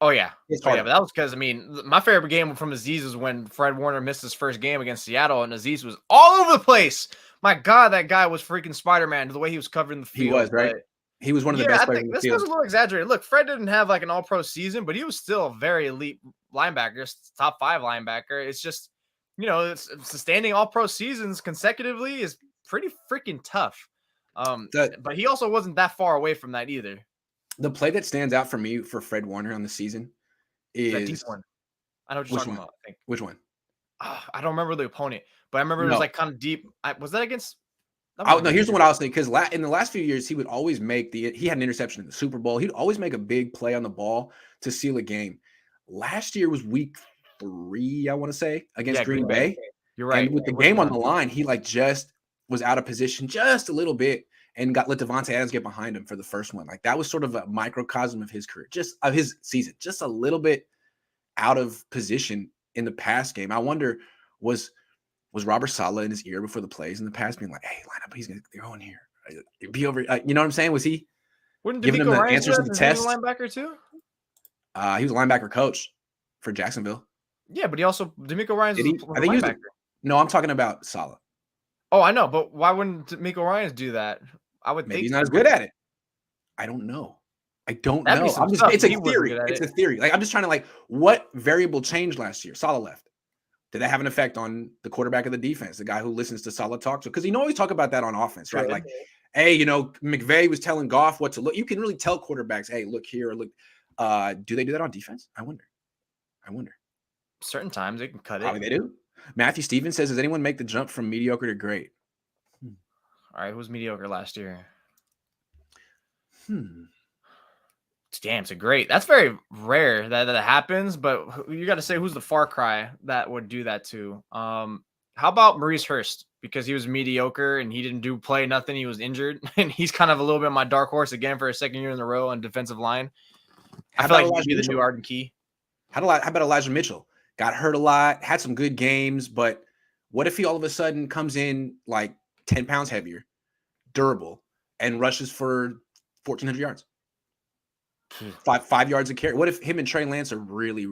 Oh, yeah. But that was because, I mean, my favorite game from Aziz was when Fred Warner missed his first game against Seattle, and Aziz was all over the place. My God, that guy was freaking Spider-Man, the way he was covering the field. He was, right? He was one of the Yeah, best I players think in the this was field. a little exaggerated. Look, Fred didn't have like an all-pro season, but he was still a very elite linebacker, top 5 linebacker. It's just, sustaining all-pro seasons consecutively is pretty freaking tough. The But he also wasn't that far away from that either. the play that stands out for me for Fred Warner on the season That deep is one. I know what you're which talking one? about, I think. Which one? I don't remember the opponent, but I remember it was No. like kind of deep. Was that against? That Oh, wasn't no, against here's the New one I York. was thinking because in the last few years, he would always he had an interception in the Super Bowl. He'd always make a big play on the ball to seal a game. Last year was week 3, I want to say, against Yeah, Green Bay. You're right. And with the It wasn't game on done. the line, he like just was out of position just a little bit and let Devontae Adams get behind him for the first one. Like that was sort of a microcosm of his career, just of his season, just a little bit out of position in the pass game. I wonder, was Robert Saleh in his ear before the plays in the past being like, hey, line up, they're going here. Be over. You know what I'm saying? Was he Wouldn't giving him D'Amico the Ryans do answers that to the since he was a test? linebacker too? He was a linebacker coach for Jacksonville. Yeah, but D'Amico Ryans Did was he? a I think he was. linebacker. No, I'm talking about Saleh. Oh, I know, but why wouldn't D'Amico Ryans do that? I would Maybe think he's not as good at it. I don't know. that'd be some stuff It's if a he wasn't theory. good at It's it. a theory. Like I'm just trying to what variable changed last year? Saleh left. Did that have an effect on the quarterback of the defense, the guy who listens to Saleh talk to? Because always talk about that on offense, right? Good. Like, hey, McVay was telling Goff what to look. You can really tell quarterbacks, hey, look here, or look. Do they do that on defense? I wonder. Certain times they can cut Probably it. they do. Matthew Stevens says, does anyone make the jump from mediocre to great? All right, who was mediocre last year? Damn, it's a great. That's very rare that happens, but you got to say who's the far cry that would do that to. How about Maurice Hurst? Because he was mediocre and he didn't play nothing. He was injured, and he's kind of a little bit my dark horse again for a second year in a row on defensive line. I feel like he could be the new Arden Key. How about Elijah Mitchell? Got hurt a lot, had some good games, but what if he all of a sudden comes in like 10 pounds heavier, durable, and rushes for 1,400 yards? 5 yards a carry. What if him and Trey Lance are really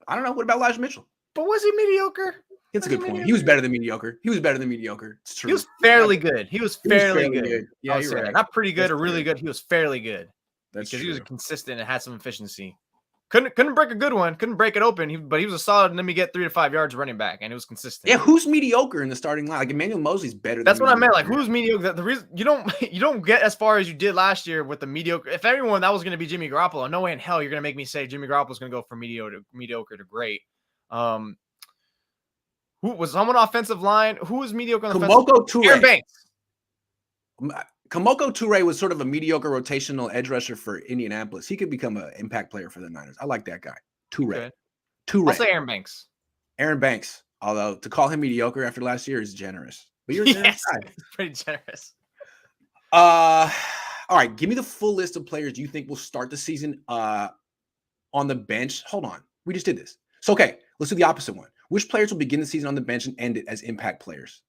I don't know. What about Elijah Mitchell? But was he mediocre? That's a good point. He was better than mediocre. It's true. He was fairly good. He was fairly good. Yeah, you're right. Not pretty good or really good. He was fairly good. That's because true. He was consistent and had some efficiency. Couldn't break a good one. Couldn't break it open. But he was a solid. Let me get 3 to 5 yards running back, and it was consistent. Yeah, who's mediocre in the starting line? Like Emmanuel Mosley's better. That's what I meant. Like who's mediocre? The reason you don't get as far as you did last year with the mediocre. If everyone that was going to be Jimmy Garoppolo, no way in hell you're going to make me say Jimmy Garoppolo's going to go from mediocre to great. Who was someone offensive line? Who was mediocre on Kamoko Toure. Aaron Banks. Kamoko Toure was sort of a mediocre rotational edge rusher for Indianapolis. He could become an impact player for the Niners. I like that guy. Toure. I'll say Aaron Banks. Aaron Banks. Although to call him mediocre after last year is generous. But you're generous guy. Pretty generous. All right. Give me the full list of players you think will start the season on the bench. Hold on. We just did this. So, okay, let's do the opposite one. Which players will begin the season on the bench and end it as impact players?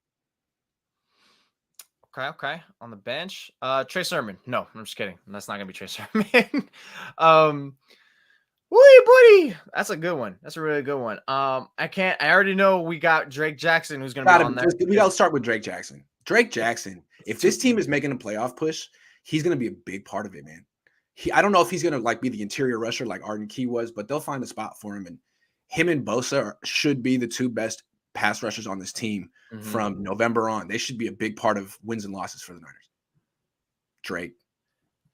Okay. On the bench, Trey Sermon. No, I'm just kidding. That's not gonna be Trey Sermon. Buddy. That's a good one. That's a really good one. I already know we got Drake Jackson who's gonna be on there. We gotta start with Drake Jackson. Drake Jackson. If this team is making a playoff push, he's gonna be a big part of it, man. I don't know if he's gonna be the interior rusher like Arden Key was, but they'll find a spot for him. And him and Bosa should be the 2 best pass rushers on this team from November on. They should be a big part of wins and losses for the Niners. Drake.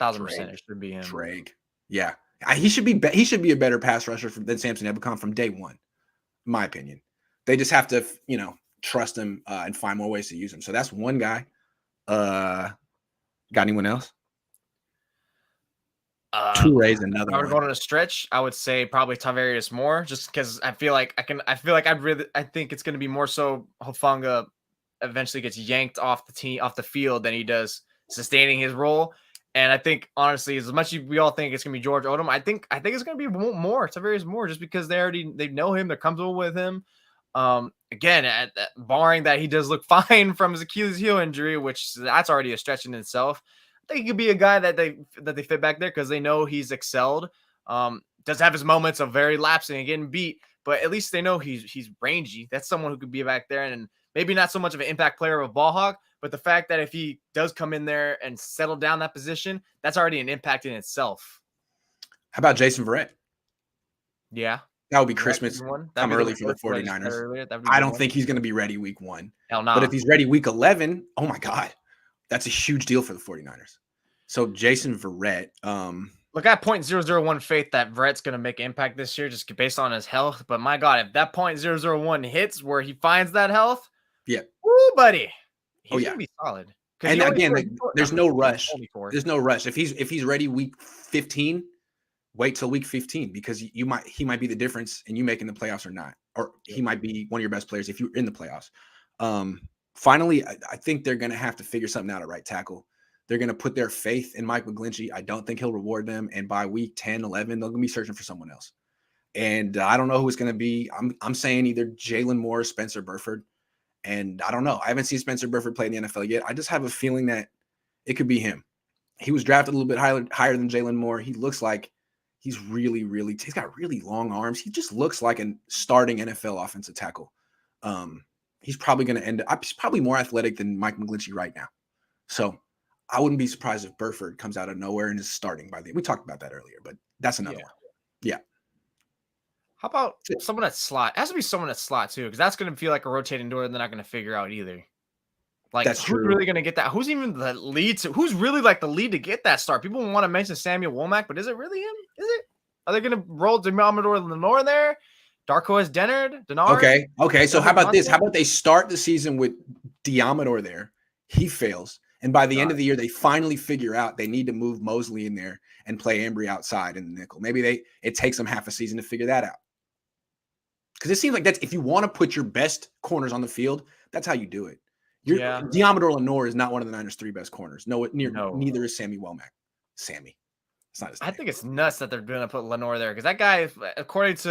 1,000% it should be him. Drake. Yeah. He should be a better pass rusher than Samson Ebukam from day one, in my opinion. They just have to, trust him and find more ways to use him. So that's one guy. Got anyone else? Toure's another one. I would go on a stretch. I would say probably Tavarius Moore, just because I think it's going to be more so Hufanga eventually gets yanked off the field than he does sustaining his role. And I think honestly, as much as we all think it's going to be George Odom, I think it's going to be more Tavarius Moore, just because they know him, they're comfortable with him. Again, barring that he does look fine from his Achilles heel injury, which that's already a stretch in itself. I think he could be a guy that they fit back there because they know he's excelled. Does have his moments of very lapsing and getting beat, but at least they know he's rangy. That's someone who could be back there, and maybe not so much of an impact player of a ball hawk, But the fact that if he does come in there and settle down that position, that's already an impact in itself. How about Jason Verrett? Yeah. That would be That Christmas could be one. come That'd be early the for the first one I just said 49ers. earlier. That'd be a I good don't one. think he's going to be ready week 1. Hell But if nah. he's ready week 11, oh my God, that's a huge deal for the 49ers. So Jason Verrett, Look, I have 0.001 faith that Verrett's going to make an impact this year just based on his health. But my God, if that 0.001 hits where he finds that health, yeah. woo, buddy, he's Oh, yeah. going to be solid. And again, there's no rush. There's no rush. If he's ready week 15, wait till week 15 because he might be the difference in you making the playoffs or not. Or he might be one of your best players if you're in the playoffs. Finally, I think they're going to have to figure something out at right tackle. They're going to put their faith in Mike McGlinchey. I don't think he'll reward them. And by week 10, 11, they're going to be searching for someone else. And I don't know who it's going to be. I'm saying either Jalen Moore or Spencer Burford. And I don't know. I haven't seen Spencer Burford play in the NFL yet. I just have a feeling that it could be him. He was drafted a little bit higher than Jalen Moore. He looks like he's he's got really long arms. He just looks like a starting NFL offensive tackle. He's probably going to end up, he's probably more athletic than Mike McGlinchey right now. So I wouldn't be surprised if Burford comes out of nowhere and is starting by the end. We talked about that earlier, but that's another one. Yeah. How about someone at slot? It has to be someone at slot too, because that's going to feel like a rotating door. They're not going to figure out either. Like, that's who's really going to get that? Who's even the lead? Who's really like the lead to get that start? People want to mention Samuel Womack, but is it really him? Is it? Are they going to roll Demarmador Lenore there? Darquez Denard? Okay. So how about this? How about they start the season with Deomador there? He fails. And by the end of the year, they finally figure out they need to move Mosley in there and play Embry outside in the nickel. Maybe it takes them half a season to figure that out. Because it seems like that's if you want to put your best corners on the field, that's how you do it. Deomador Lenore is not one of the Niners' 3 best corners. Neither is Sammy Womack. Sammy. It's not his name. I think it's nuts that they're going to put Lenore there because that guy, according to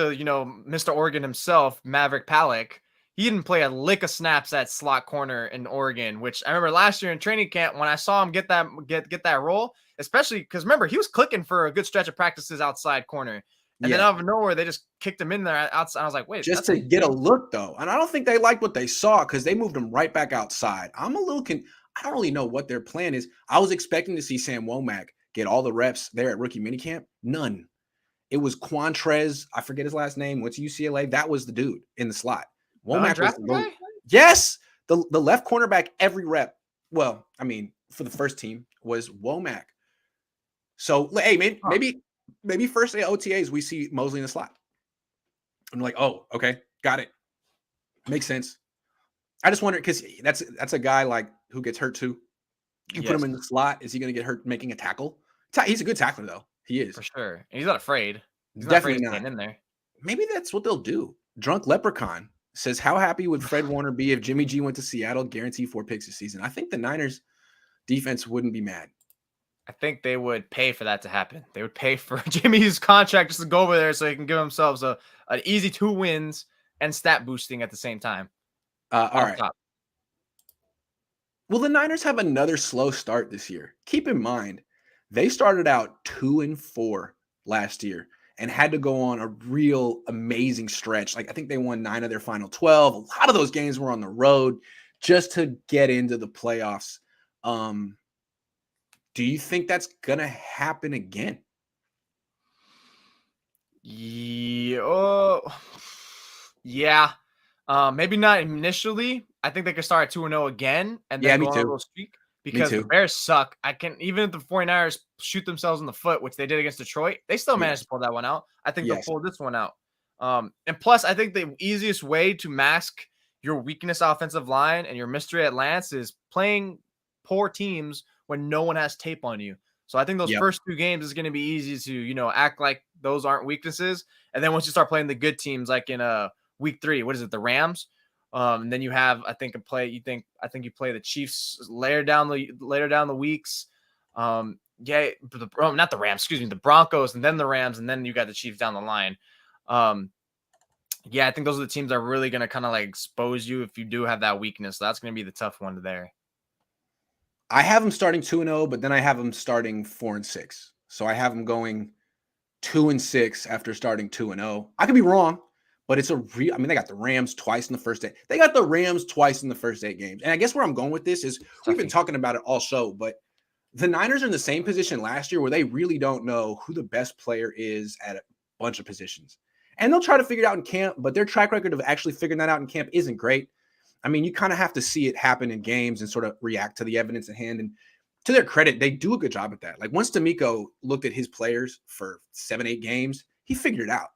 Mr. Oregon himself, Maverick Palak, he didn't play a lick of snaps at slot corner in Oregon. Which I remember last year in training camp when I saw him get that role, especially because remember he was clicking for a good stretch of practices outside corner. And then out of nowhere, they just kicked him in there outside. I was like, wait. Just to get a look, though. And I don't think they liked what they saw because they moved him right back outside. I don't really know what their plan is. I was expecting to see Sam Womack get all the reps there at rookie minicamp. None. It was Quantrez. I forget his last name. Went to UCLA. That was the dude in the slot. Womack was yes. The left cornerback every rep. Well, I mean, for the first team was Womack. So, hey, maybe first day OTAs, we see Mosley in the slot. I'm like, oh, okay, got it. Makes sense. I just wonder because that's a guy like who gets hurt too. You put him in the slot. Is he going to get hurt making a tackle? He's a good tackler though. He is for sure. And he's not afraid. He's definitely not afraid of getting in there. Maybe that's what they'll do. Drunk Leprechaun says, "How happy would Fred Warner be if Jimmy G went to Seattle? Guarantee 4 picks this season." I think the Niners defense wouldn't be mad. I think they would pay for that to happen. They would pay for Jimmy's contract just to go over there so they can give themselves an easy 2 wins and stat boosting at the same time. All right. Top. Will the Niners have another slow start this year? Keep in mind, they started out 2-4 last year and had to go on a real amazing stretch. Like I think they won 9 of their final 12. A lot of those games were on the road just to get into the playoffs. Do you think that's going to happen again? Yeah. Maybe not initially. I think they could start at 2-0 again and then go on a little streak because the Bears suck. Even if the 49ers shoot themselves in the foot, which they did against Detroit, they still managed to pull that one out. I think they'll pull this one out. And plus, I think the easiest way to mask your weakness offensive line and your mystery at Lance is playing poor teams when no one has tape on you. So I think those first 2 games is going to be easy to, act like those aren't weaknesses. And then once you start playing the good teams, like in week 3, what is it? The Rams. And then you have, I think you play the Chiefs later down the weeks. Not the Rams, the Broncos and then the Rams. And then you got the Chiefs down the line. I think those are the teams that are really going to kind of like expose you if you do have that weakness. So that's going to be the tough one there. I have them starting 2-0, but then I have them starting 4-6. So I have them going 2-6 after starting 2-0. I could be wrong, but it's a real. I mean, they got the Rams twice in the first 8. They got the Rams twice in the first 8 games. And I guess where I'm going with this is we've been talking about it all show, but the Niners are in the same position last year where they really don't know who the best player is at a bunch of positions. And they'll try to figure it out in camp, but their track record of actually figuring that out in camp isn't great. I mean, you kind of have to see it happen in games and sort of react to the evidence at hand. And to their credit, they do a good job at that. Like once D'Amico looked at his players for 7-8 games, he figured it out.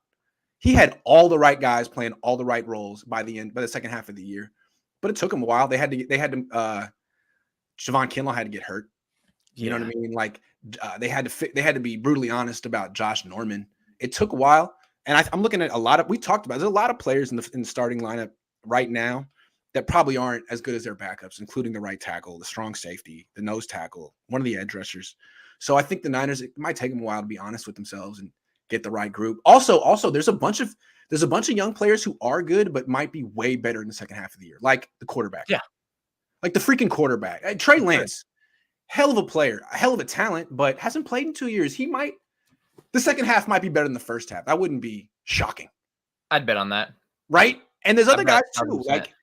He had all the right guys playing all the right roles by the second half of the year, but it took him a while. Javon Kinlaw had to get hurt. You know what I mean? Like they had to be brutally honest about Josh Norman. It took a while, and I'm looking at we talked about. There's a lot of players in the starting lineup right now that probably aren't as good as their backups, including the right tackle, the strong safety, the nose tackle, one of the edge rushers. So I think the Niners, it might take them a while to be honest with themselves and get the right group. Also, there's a bunch of young players who are good, but might be way better in the second half of the year, like the quarterback. Yeah. Like the freaking quarterback. Trey Lance, hell of a player, a hell of a talent, but hasn't played in 2 years. The second half might be better than the first half. That wouldn't be shocking. I'd bet on that. Right? And there's other guys 100%. too. Like,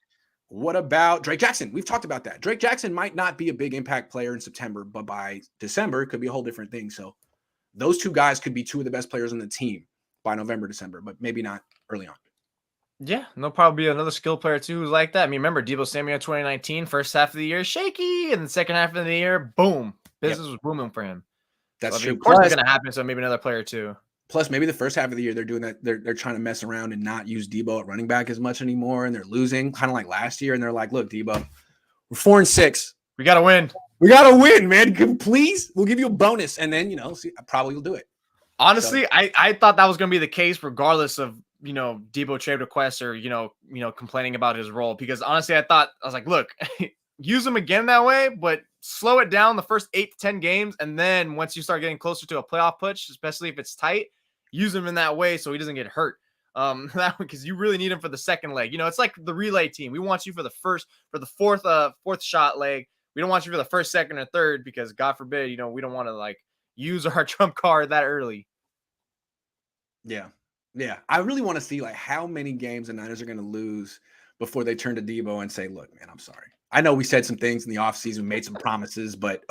what about Drake Jackson? We've talked about that. Drake Jackson might not be a big impact player in September, but by December, it could be a whole different thing. So those two guys could be two of the best players on the team by November, December, but maybe not early on. Yeah, and there'll probably be another skill player too who's like that. I mean, remember Deebo Samuel 2019, first half of the year, shaky, and the second half of the year, boom. Business was booming for him. That's true. Of course, it's going to happen, so maybe another player too. Plus, maybe the first half of the year, they're doing that. They're trying to mess around and not use Deebo at running back as much anymore, and they're losing, kind of like last year, and they're like, look, Deebo, we're 4-6. We got to win. We got to win, man. Please, we'll give you a bonus, and then, probably you'll do it. Honestly, I thought that was going to be the case regardless of, Deebo trade requests or, complaining about his role. Because honestly, I was like, look, use him again that way, but slow it down the first 8 to 10 games. And then once you start getting closer to a playoff push, especially if it's tight, use him in that way so he doesn't get hurt. Because you really need him for the second leg. It's like the relay team. We want you for the fourth shot leg. We don't want you for the first, second, or third because God forbid, we don't want to use our trump card that early. Yeah. Yeah. I really want to see how many games the Niners are going to lose before they turn to Deebo and say, look, man, I'm sorry. I know we said some things in the offseason, made some promises, but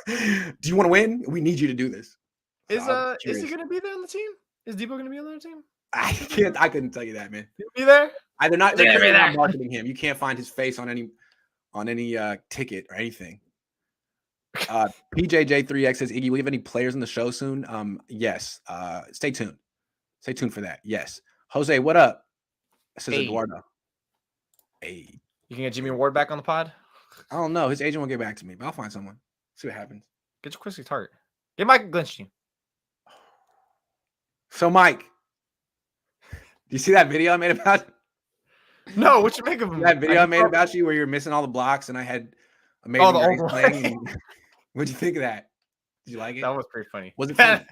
do you want to win? We need you to do this. Is he going to be there on the team? Is Deebo going to be on the team? I couldn't tell you that, man. He'll be there? They're not marketing him. You can't find his face on any ticket or anything. PJJ3X says, Iggy, will you have any players in the show soon? Yes. Stay tuned. Stay tuned for that. Yes. Jose, what up? Says Eduardo. Hey. You can get Jimmy Ward back on the pod? I don't know. His agent won't get back to me, but I'll find someone. See what happens. Get your Chrissy Tart. Get Mike Glinstein. So, Mike, do you see that video I made about you? No, what you make of him? That video I made about you where you're missing all the blocks and I had amazing the playing. What'd you think of that? Did you like it? That was pretty funny. Was it funny?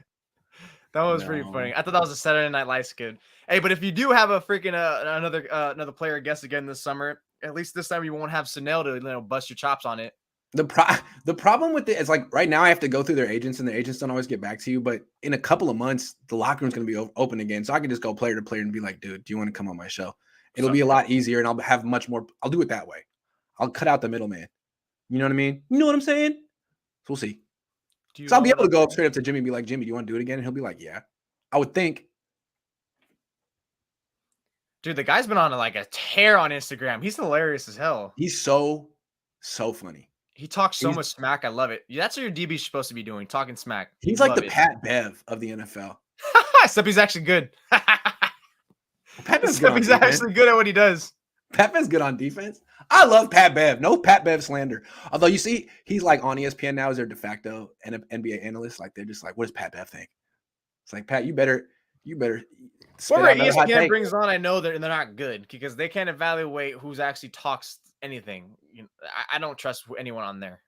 That was pretty funny. I thought that was a Saturday Night Live skit. Hey, but if you do have a freaking another player guest again this summer, at least this time you won't have Sunel to bust your chops on it. The problem with it is right now I have to go through their agents and their agents don't always get back to you. But in a couple of months, the locker room's going to be open again. So I can just go player to player and be like, dude, do you want to come on my show? It'll be a lot easier and I'll have much more. I'll do it that way. I'll cut out the middleman. You know what I mean? You know what I'm saying? So we'll see. So I'll be able to go straight up to Jimmy and be like, Jimmy, do you want to do it again? And he'll be like, yeah, I would think. Dude, the guy's been on a tear on Instagram. He's hilarious as hell. He's so funny. He talks so much smack. I love it. That's what your DB's supposed to be doing, talking smack. He's like the Pat Bev of the NFL. Except he's actually good. Pat Bev's good. He's actually good at what he does. Pat Bev's good on defense. I love Pat Bev. No Pat Bev slander. Although you see, he's on ESPN now as their de facto NBA analyst. They're just what does Pat Bev think? It's like, Pat, you better. Whoever ESPN brings on, I know they're not good because they can't evaluate who's actually talks anything. I don't trust anyone on there.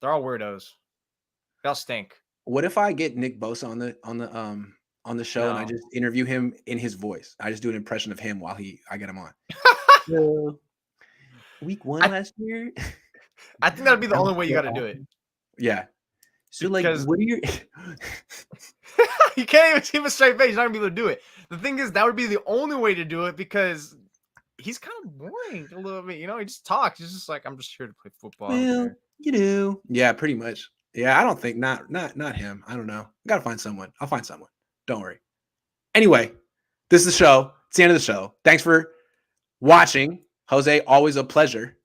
They're all weirdos. They'll stink. What if I get Nick Bosa on the show and I just interview him in his voice? I just do an impression of him while I get him on. So, week 1 last year. I think that'd be the only way you got to do it. Yeah. So what are your? You can't even keep a straight face. You're not gonna be able to do it. The thing is, that would be the only way to do it because he's kind of boring a little bit. You know, he just talks. He's just like, I'm just here to play football. Well, you do. Yeah, pretty much. Yeah, I don't think not him. I don't know. I gotta find someone. I'll find someone. Don't worry. Anyway, this is the show. It's the end of the show. Thanks for watching. Jose, always a pleasure.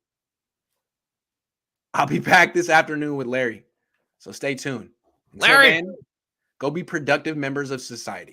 I'll be back this afternoon with Larry. So stay tuned. Until Larry! then, go be productive members of society.